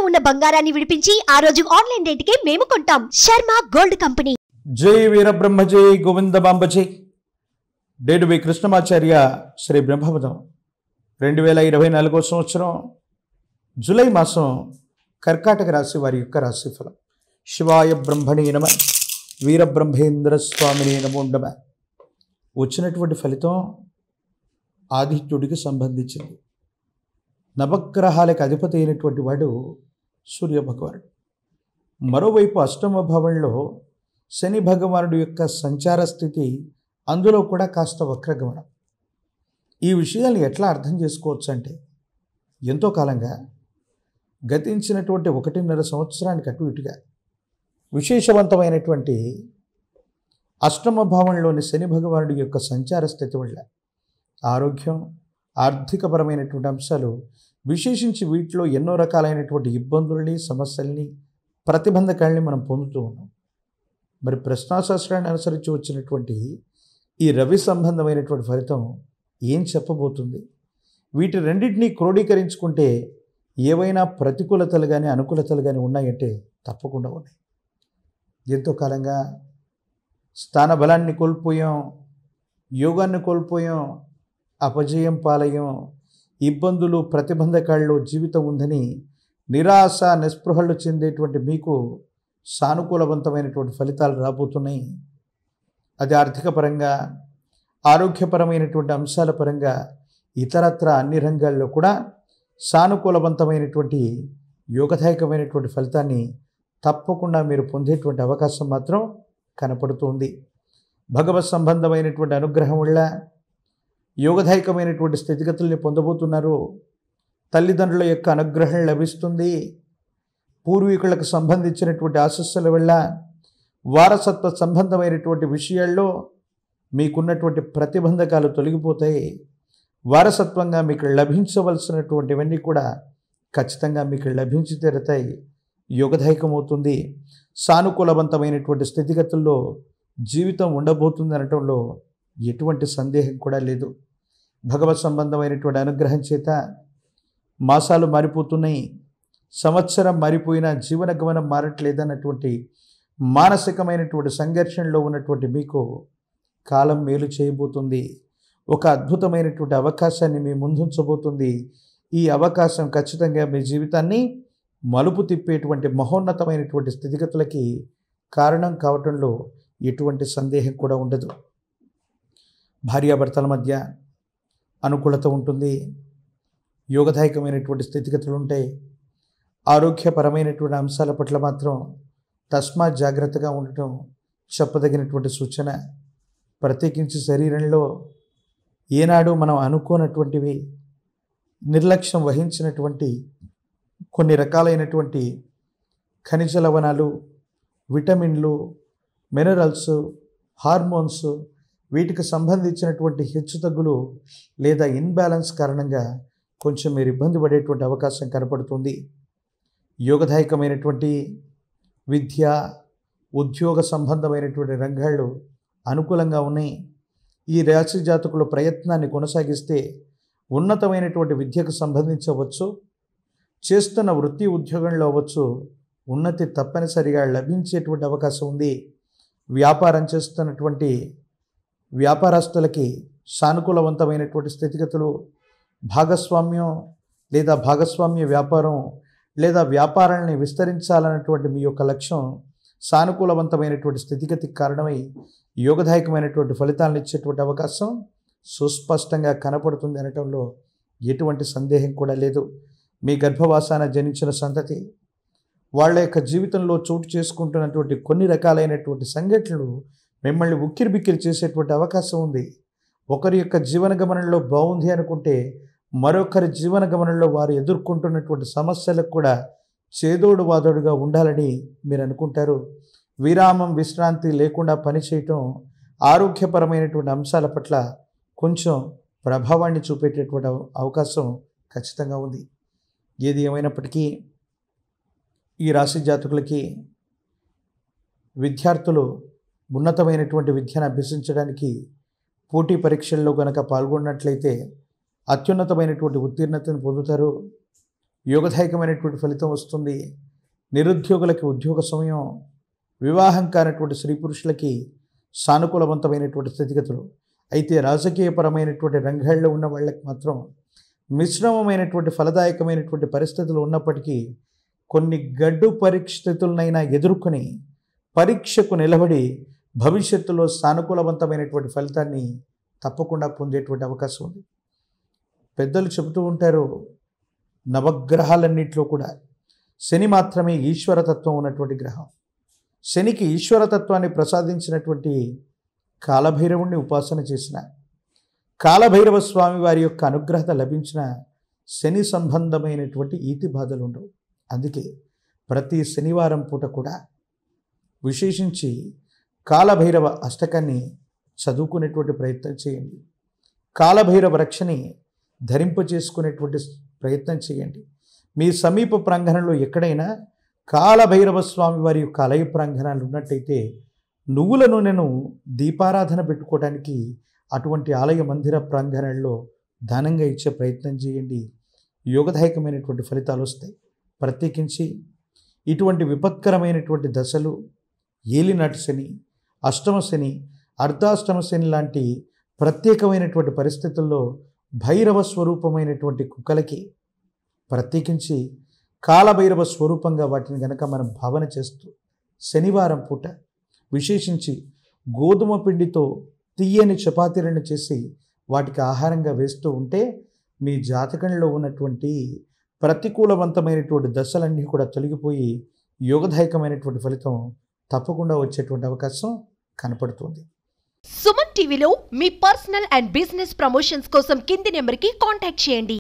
ఉన్న బంగారాన్ని విడిపించి ఆ రోజు ఆన్లైన్ రేటుకే మేము కొంటాం. Sharma gold company. జై వీరబ్రహ్మ జై గోవిందమాంబ జై. డేడువి కృష్ణమాచార్య శ్రీ బ్రహ్మపదం 2024 సంవత్సరం జూలై మాసం కర్కాటక రాశి వారి యొక్క రాశిఫలం. శివాయ బ్రహ్మణే నమః, వీరబ్రహ్మేంద్ర స్వామినే నమో నమః. వచ్చినటువంటి ఫలితం ఆదిత్యుడికి సంబంధించింది. నవగ్రహాలకు అధిపతి అయినటువంటి వాడు సూర్యభగవానుడు. మరోవైపు అష్టమ భావంలో శని భగవానుడి యొక్క సంచార స్థితి, అందులో కూడా కాస్త వక్రగమనం. ఈ విషయాలు ఎట్లా అర్థం చేసుకోవచ్చు అంటే, ఎంతో కాలంగా గతించినటువంటి 1.5 సంవత్సరానికి అటు ఇటుగా విశేషవంతమైనటువంటి అష్టమ భావంలోని శని భగవానుడి యొక్క సంచార స్థితి వల్ల ఆరోగ్యం, ఆర్థికపరమైనటువంటి అంశాలు, విశేషించి వీటిలో ఎన్నో రకాలైనటువంటి ఇబ్బందుల్ని, సమస్యల్ని, ప్రతిబంధకాలని మనం పొందుతూ ఉన్నాం. మరి ప్రశ్నాశాస్త్రాన్ని అనుసరించి వచ్చినటువంటి ఈ రవి సంబంధమైనటువంటి ఫలితం ఏం చెప్పబోతుంది? వీటి రెండింటినీ క్రోడీకరించుకుంటే ఏవైనా ప్రతికూలతలు కానీ అనుకూలతలు కానీ ఉన్నాయంటే తప్పకుండా ఉన్నాయి. ఎంతో కాలంగా స్థానబలాన్ని కోల్పోయాం, యోగాన్ని కోల్పోయాం, అపజయం పాలయం, ఇబ్బందులు, ప్రతిబంధకాల్లో జీవితం ఉందని నిరాశ, నిస్పృహలు చెందేటువంటి మీకు సానుకూలవంతమైనటువంటి ఫలితాలు రాబోతున్నాయి. అది ఆర్థిక పరంగా, ఆరోగ్యపరమైనటువంటి అంశాల పరంగా, ఇతరత్ర అన్ని రంగాల్లో కూడా సానుకూలవంతమైనటువంటి యోగదాయకమైనటువంటి ఫలితాన్ని తప్పకుండా మీరు పొందేటువంటి అవకాశం మాత్రం కనపడుతుంది. భగవత్ సంబంధమైనటువంటి అనుగ్రహం వల్ల యోగదాయకమైనటువంటి స్థితిగతుల్ని పొందబోతున్నారు. తల్లిదండ్రుల యొక్క అనుగ్రహం లభిస్తుంది. పూర్వీకులకు సంబంధించినటువంటి ఆశస్సుల వల్ల వారసత్వ సంబంధమైనటువంటి విషయాల్లో మీకున్నటువంటి ప్రతిబంధకాలు తొలగిపోతాయి. వారసత్వంగా మీకు లభించవలసినటువంటివన్నీ కూడా ఖచ్చితంగా మీకు లభించి తీరుతాయి. యోగదాయకమవుతుంది. సానుకూలవంతమైనటువంటి స్థితిగతుల్లో జీవితం ఉండబోతుంది అనటంలో ఎటువంటి సందేహం కూడా లేదు. భగవత్ సంబంధమైనటువంటి అనుగ్రహం చేత మాసాలు మారిపోతున్నాయి, సంవత్సరం మారిపోయినా జీవన గమనం మారట్లేదన్నటువంటి మానసికమైనటువంటి సంఘర్షణలో ఉన్నటువంటి మీకు కాలం మేలు చేయబోతుంది. ఒక అద్భుతమైనటువంటి అవకాశాన్ని మీ ముందుంచబోతుంది. ఈ అవకాశం ఖచ్చితంగా మీ జీవితాన్ని మలుపు తిప్పేటువంటి మహోన్నతమైనటువంటి స్థితిగతులకి కారణం కావటంలో ఎటువంటి సందేహం కూడా ఉండదు. భార్యాభర్తల మధ్య అనుకూలత ఉంటుంది. యోగదాయకమైనటువంటి స్థితిగతులు ఉంటాయి. ఆరోగ్యపరమైనటువంటి అంశాల పట్ల మాత్రం తస్మాత్ జాగ్రత్తగా ఉండటం చెప్పదగినటువంటి సూచన. ప్రత్యేకించి శరీరంలో ఏనాడు మనం అనుకోనటువంటివి, నిర్లక్ష్యం వహించినటువంటి కొన్ని రకాలైనటువంటి ఖనిజ లవణాలు, విటమిన్లు, మినరల్స్, హార్మోన్స్, వీటికి సంబంధించినటువంటి హెచ్చుతగ్గులు లేదా ఇన్బ్యాలెన్స్ కారణంగా కొంచెం మీరు ఇబ్బంది పడేటువంటి అవకాశం కనపడుతుంది. యోగదాయకమైనటువంటి విద్య, ఉద్యోగ సంబంధమైనటువంటి రంగాలు అనుకూలంగా ఉన్నాయి. ఈ రాశి జాతకుల ప్రయత్నాన్ని కొనసాగిస్తే ఉన్నతమైనటువంటి విద్యకు సంబంధించవచ్చు, చేస్తున్న వృత్తి ఉద్యోగంలో అవ్వచ్చు, ఉన్నతి తప్పనిసరిగా లభించేటువంటి అవకాశం ఉంది. వ్యాపారం చేస్తున్నటువంటి వ్యాపారస్తులకి సానుకూలవంతమైనటువంటి స్థితిగతులు, భాగస్వామ్యం లేదా భాగస్వామ్య వ్యాపారం లేదా వ్యాపారాన్ని విస్తరించాలన్నటువంటి మీ యొక్క లక్ష్యం సానుకూలవంతమైనటువంటి స్థితిగతికి కారణమై యోగదాయకమైనటువంటి ఫలితాలను ఇచ్చేటువంటి అవకాశం సుస్పష్టంగా కనపడుతుంది అనటంలో ఎటువంటి సందేహం కూడా లేదు. మీ గర్భవాసాన జనించిన సంతతి వాళ్ళ యొక్క జీవితంలో చోటు చేసుకుంటున్నటువంటి కొన్ని రకాలైనటువంటి సంఘటనలు మిమ్మల్ని ఉక్కిరిబిక్కిరి చేసేటువంటి అవకాశం ఉంది. ఒకరి యొక్క జీవన గమనంలో బాగుంది అనుకుంటే మరొకరి జీవన గమనంలో వారు ఎదుర్కొంటున్నటువంటి సమస్యలకు కూడా చేదోడు వాదోడుగా ఉండాలని మీరు అనుకుంటారు. విరామం, విశ్రాంతి లేకుండా పనిచేయటం ఆరోగ్యపరమైనటువంటి అంశాల పట్ల కొంచెం ప్రభావాన్ని చూపేటటువంటి అవకాశం ఖచ్చితంగా ఉంది. ఏది ఏమైనప్పటికీ ఈ రాశి జాతకులకి విద్యార్థులు ఉన్నతమైనటువంటి విద్యను అభ్యసించడానికి పోటీ పరీక్షల్లో కనుక పాల్గొన్నట్లయితే అత్యున్నతమైనటువంటి ఉత్తీర్ణతను పొందుతారు. యోగదాయకమైనటువంటి ఫలితం వస్తుంది. నిరుద్యోగులకి ఉద్యోగ సమయం, వివాహం కానటువంటి స్త్రీ పురుషులకి సానుకూలవంతమైనటువంటి స్థితిగతులు. అయితే రాజకీయపరమైనటువంటి రంగాల్లో ఉన్న వాళ్ళకి మాత్రం మిశ్రమమైనటువంటి ఫలదాయకమైనటువంటి పరిస్థితులు ఉన్నప్పటికీ కొన్ని గడ్డు పరిస్థితులనైనా ఎదుర్కొని పరీక్షకు నిలబడి భవిష్యత్తులో సానుకూలవంతమైనటువంటి ఫలితాన్ని తప్పకుండా పొందేటువంటి అవకాశం ఉంది. పెద్దలు చెబుతూ ఉంటారు, నవగ్రహాలన్నింటిలో కూడా శని మాత్రమే ఈశ్వరతత్వం ఉన్నటువంటి గ్రహం. శనికి ఈశ్వరతత్వాన్ని ప్రసాదించినటువంటి కాలభైరవుణ్ణి ఉపాసన చేసిన, కాలభైరవ స్వామి వారి యొక్క అనుగ్రహత లభించిన శని సంబంధమైనటువంటి ఈతి బాధలు ఉండవు. అందుకే ప్రతి శనివారం పూట కూడా విశేషించి కాలభైరవ అష్టకాన్ని చదువుకునేటువంటి ప్రయత్నం చేయండి. కాలభైరవ రక్షని ధరింపచేసుకునేటువంటి ప్రయత్నం చేయండి. మీ సమీప ప్రాంగణంలో ఎక్కడైనా కాలభైరవ స్వామి వారి యొక్క ఆలయ ప్రాంగణాలు ఉన్నట్టయితే నువ్వుల నూనెను దీపారాధన పెట్టుకోవడానికి అటువంటి ఆలయ మందిర ప్రాంగణాల్లో దానంగా ఇచ్చే ప్రయత్నం చేయండి. యోగదాయకమైనటువంటి ఫలితాలు వస్తాయి. ప్రత్యేకించి ఇటువంటి విపత్కరమైనటువంటి దశలు, ఏలినాటి శని, అష్టమ శని, అర్ధాష్టమ శని లాంటి ప్రత్యేకమైనటువంటి పరిస్థితుల్లో భైరవ స్వరూపమైనటువంటి కుక్కలకి ప్రత్యేకించి కాలభైరవ స్వరూపంగా వాటిని గనక మనం భావన చేస్తూ శనివారం పూట విశేషించి గోధుమ పిండితో తీయని చపాతీలను చేసి వాటికి ఆహారంగా వేస్తూ ఉంటే మీ జాతకంలో ఉన్నటువంటి ప్రతికూలవంతమైనటువంటి దశలన్నీ కూడా తొలగిపోయి యోగదాయకమైనటువంటి ఫలితం తప్పకుండా వచ్చేటువంటి అవకాశం కనపడుతుంది. సుమన్ టీవీలో మీ పర్సనల్ అండ్ బిజినెస్ ప్రమోషన్స్ కోసం కింది నెంబర్కి కాంటాక్ట్ చేయండి.